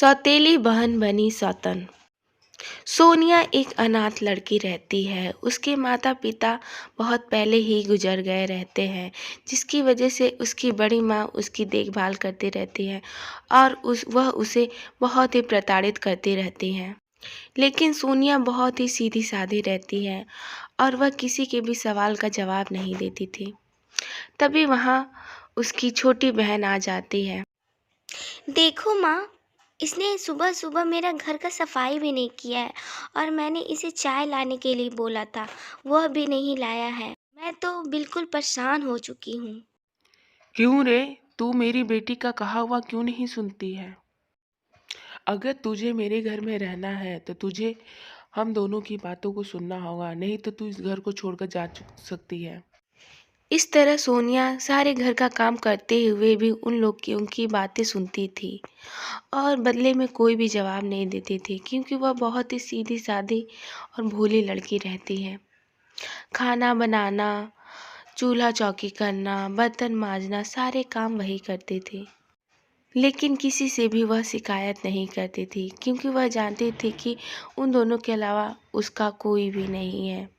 सौतेली बहन बनी सौतन। सोनिया एक अनाथ लड़की रहती है। उसके माता पिता बहुत पहले ही गुजर गए रहते हैं, जिसकी वजह से उसकी बड़ी माँ उसकी देखभाल करती रहती है और वह उसे बहुत ही प्रताड़ित करती रहती हैं। लेकिन सोनिया बहुत ही सीधी सादी रहती है और वह किसी के भी सवाल का जवाब नहीं देती थी। तभी वहाँ उसकी छोटी बहन आ जाती है। देखो माँ, इसने सुबह सुबह मेरा घर का सफाई भी नहीं किया है और मैंने इसे चाय लाने के लिए बोला था, वह भी नहीं लाया है। मैं तो बिल्कुल परेशान हो चुकी हूँ। क्यों रे? तू मेरी बेटी का कहा हुआ क्यों नहीं सुनती है? अगर तुझे मेरे घर में रहना है तो तुझे हम दोनों की बातों को सुनना होगा, नहीं तो तू इस घर को छोड़कर जा सकती है। इस तरह सोनिया सारे घर का काम करते हुए भी उन लोग की उनकी बातें सुनती थी और बदले में कोई भी जवाब नहीं देती थी, क्योंकि वह बहुत ही सीधी सादी और भोली लड़की रहती है। खाना बनाना, चूल्हा चौकी करना, बर्तन मांजना, सारे काम वही करती थी। लेकिन किसी से भी वह शिकायत नहीं करती थी, क्योंकि वह जानती थी कि उन दोनों के अलावा उसका कोई भी नहीं है।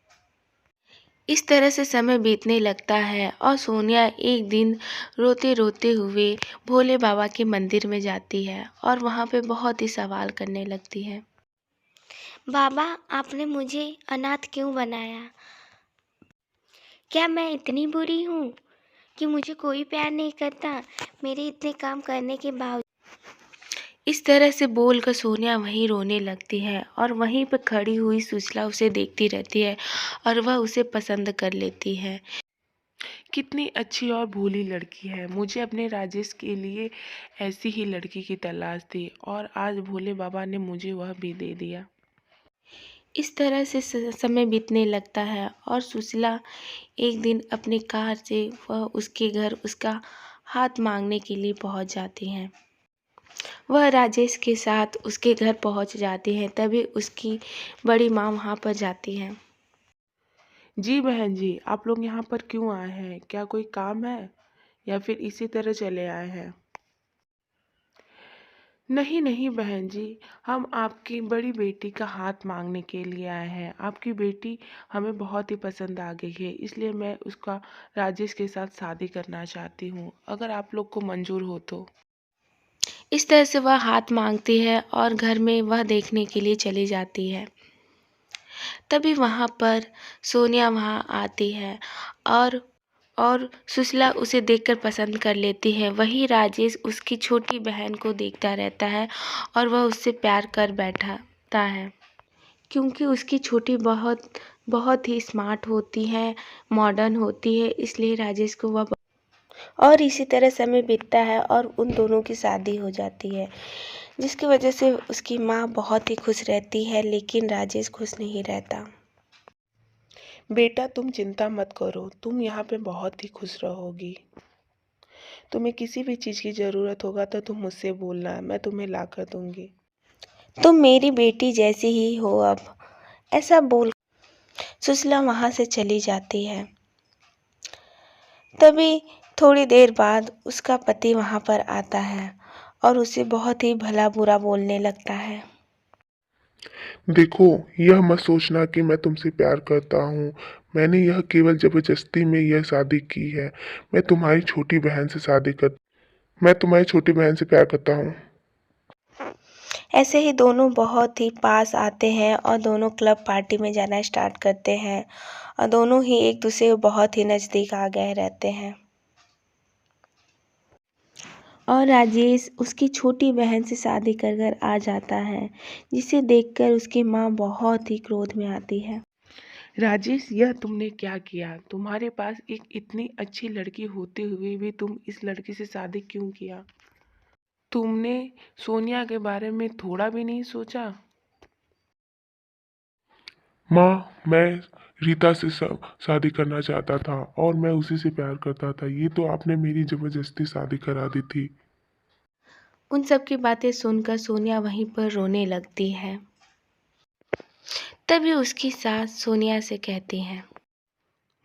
इस तरह से समय बीतने लगता है और सोनिया एक दिन रोते रोते हुए भोले बाबा के मंदिर में जाती है और वहाँ पे बहुत ही सवाल करने लगती है। बाबा, आपने मुझे अनाथ क्यों बनाया? क्या मैं इतनी बुरी हूँ कि मुझे कोई प्यार नहीं करता, मेरे इतने काम करने के बावजूद? इस तरह से बोलकर सोनिया वहीं रोने लगती है और वहीं पर खड़ी हुई सुशीला उसे देखती रहती है और वह उसे पसंद कर लेती है। कितनी अच्छी और भोली लड़की है। मुझे अपने राजेश के लिए ऐसी ही लड़की की तलाश थी और आज भोले बाबा ने मुझे वह भी दे दिया। इस तरह से समय बीतने लगता है और सुशीला एक दिन अपनी कार से वह उसके घर उसका हाथ मांगने के लिए पहुंच जाती हैं। वह राजेश के साथ उसके घर पहुंच जाती हैं। तभी उसकी बड़ी माँ वहां पर जाती हैं। जी बहन जी, आप लोग यहाँ पर क्यों आए हैं? क्या कोई काम है या फिर इसी तरह चले आए हैं? नहीं नहीं बहन जी, हम आपकी बड़ी बेटी का हाथ मांगने के लिए आए हैं। आपकी बेटी हमें बहुत ही पसंद आ गई है, इसलिए मैं उसका राजेश के साथ शादी करना चाहती हूँ, अगर आप लोग को मंजूर हो तो। इस तरह से वह हाथ मांगती है और घर में वह देखने के लिए चली जाती है। तभी वहाँ पर सोनिया वहाँ आती है और सुशीला उसे देखकर पसंद कर लेती है। वही राजेश उसकी छोटी बहन को देखता रहता है और वह उससे प्यार कर बैठाता है, क्योंकि उसकी छोटी बहुत बहुत ही स्मार्ट होती है, मॉडर्न होती है, इसलिए राजेश को वह और इसी तरह समय बीतता है और उन दोनों की शादी हो जाती है, जिसकी वजह से उसकी माँ बहुत ही खुश रहती है, लेकिन राजेश खुश नहीं रहता। बेटा तुम चिंता मत करो, तुम यहाँ पे बहुत ही खुश रहोगी। तुम्हें किसी भी चीज़ की ज़रूरत होगा तो तुम मुझसे बोलना, मैं तुम्हें ला कर दूँगी। तुम मेरी बेटी जैसी ही हो अब, ऐसा बोल सुशीला वहाँ से चली जाती है। तभी थोड़ी देर बाद उसका पति वहाँ पर आता है और उसे बहुत ही भला बुरा बोलने लगता है। देखो, यह मत सोचना कि मैं तुमसे प्यार करता हूँ। मैंने यह केवल ज़बरदस्ती में यह शादी की है। मैं तुम्हारी छोटी बहन से प्यार करता हूँ। ऐसे ही दोनों बहुत ही पास आते हैं और दोनों क्लब पार्टी में जाना स्टार्ट करते हैं और दोनों ही एक दूसरे के बहुत ही नज़दीक आ गए रहते हैं। और राजेश उसकी छोटी बहन से शादी कर कर आ जाता है, जिसे देखकर उसकी माँ बहुत ही क्रोध में आती है। राजेश, यह तुमने क्या किया? तुम्हारे पास एक इतनी अच्छी लड़की होते हुए भी तुम इस लड़की से शादी क्यों किया? तुमने सोनिया के बारे में थोड़ा भी नहीं सोचा? माँ, मैं रीता से शादी करना चाहता था और मैं उसी से प्यार करता था। ये तो आपने मेरी ज़बरदस्ती शादी करा दी थी। उन सब की बातें सुनकर सोनिया वहीं पर रोने लगती है। तभी उसकी सास सोनिया से कहती हैं,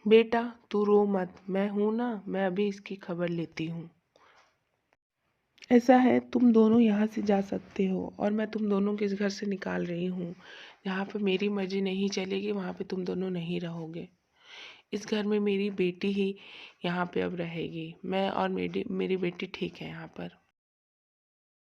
बेटा तू रो मत, मैं हूं ना, मैं अभी इसकी खबर लेती हूँ। ऐसा है, तुम दोनों यहाँ से जा सकते हो और मैं तुम दोनों को इस घर से निकाल रही हूँ। जहाँ पे मेरी मर्जी नहीं चलेगी वहाँ पे तुम दोनों नहीं रहोगे। इस घर में मेरी बेटी ही यहाँ पे अब रहेगी। मैं और मेरी मेरी बेटी ठीक है यहाँ पर।